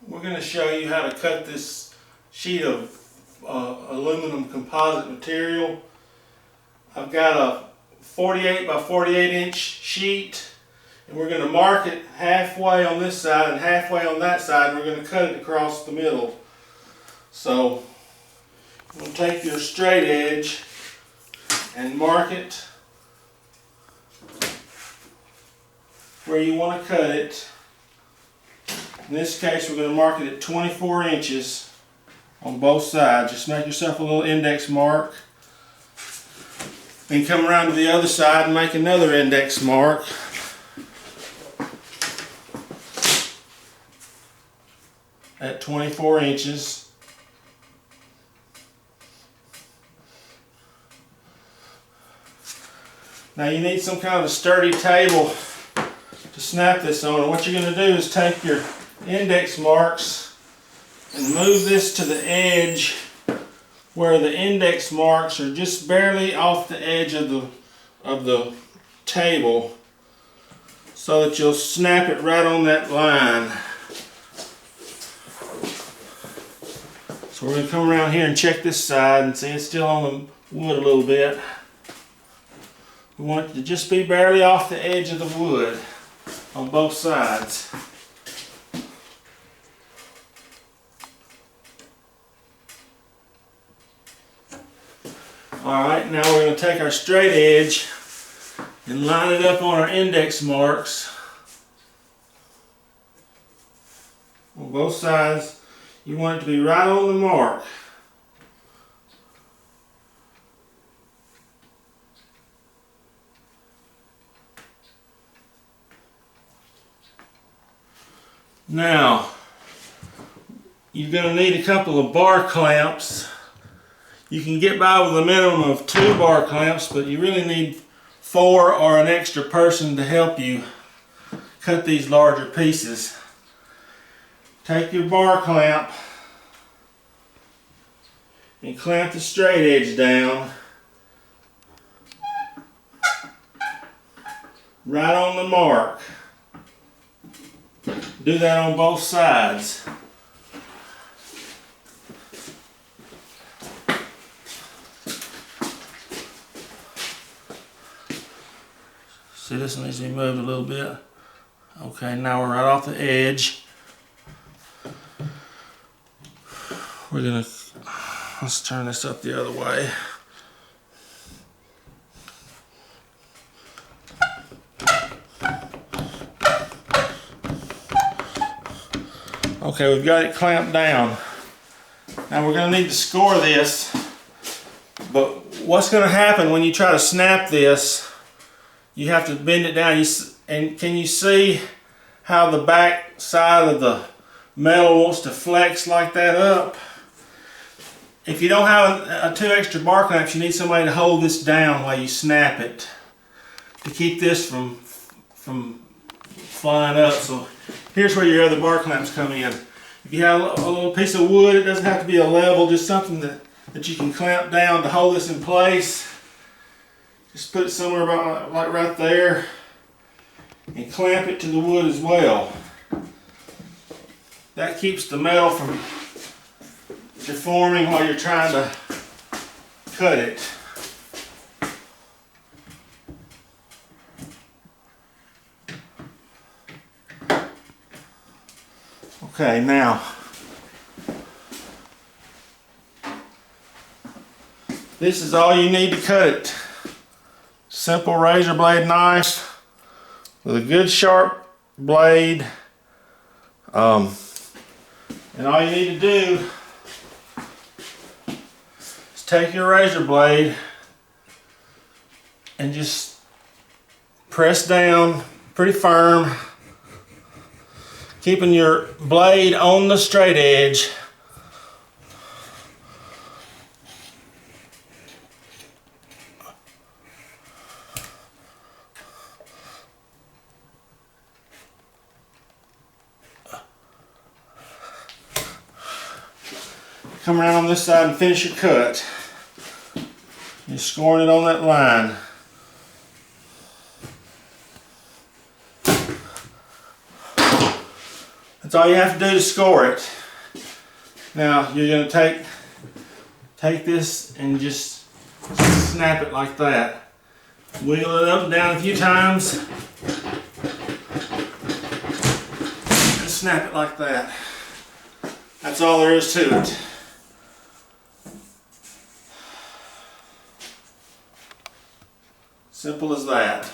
We're going to show you how to cut this sheet of aluminum composite material. I've got a 48 by 48 inch sheet, and we're going to mark it halfway on this side and halfway on that side, and we're going to cut it across the middle. So you're going to take your straight edge and mark it where you want to cut it. In this case, we're going to mark it at 24 inches on both sides. Just make yourself a little index mark. Then come around to the other side and make another index mark. At 24 inches. Now you need some kind of a sturdy table to snap this on. And what you're going to do is take your index marks and move this to the edge where the index marks are just barely off the edge of the table, so that you'll snap it right on that line. So we're going to come around here and check this side and see it's still on the wood a little bit. We want it to just be barely off the edge of the wood on both sides. Alright, now we're going to take our straight edge and line it up on our index marks on both sides. You want it to be right on the mark. Now, you're going to need a couple of bar clamps. You can get by with a minimum of 2 bar clamps, but you really need 4 or an extra person to help you cut these larger pieces. Take your bar clamp and clamp the straight edge down right on the mark. Do that on both sides. See, this one needs to be moved a little bit. Okay, now we're right off the edge. Let's turn this up the other way. Okay, we've got it clamped down. Now we're going to need to score this, but what's going to happen when you try to snap this, you have to bend it down. And can you see how the back side of the metal wants to flex like that up? If you don't have 2 extra bar clamps, you need somebody to hold this down while you snap it to keep this from flying up. So here's where your other bar clamps come in. If you have a little piece of wood, it doesn't have to be a level, just something that you can clamp down to hold this in place. Just put it somewhere about like right there and clamp it to the wood as well. That keeps the metal from deforming while you're trying to cut it. Okay, now this is all you need to cut it. Simple razor blade knife with a good sharp blade. And all you need to do is take your razor blade and just press down pretty firm, keeping your blade on the straight edge. Come around on this side and finish your cut. You're scoring it on that line. That's all you have to do to score it. Now you're going to take this and just snap it like that. Wiggle it up and down a few times and snap it like that. That's all there is to it. Simple as that.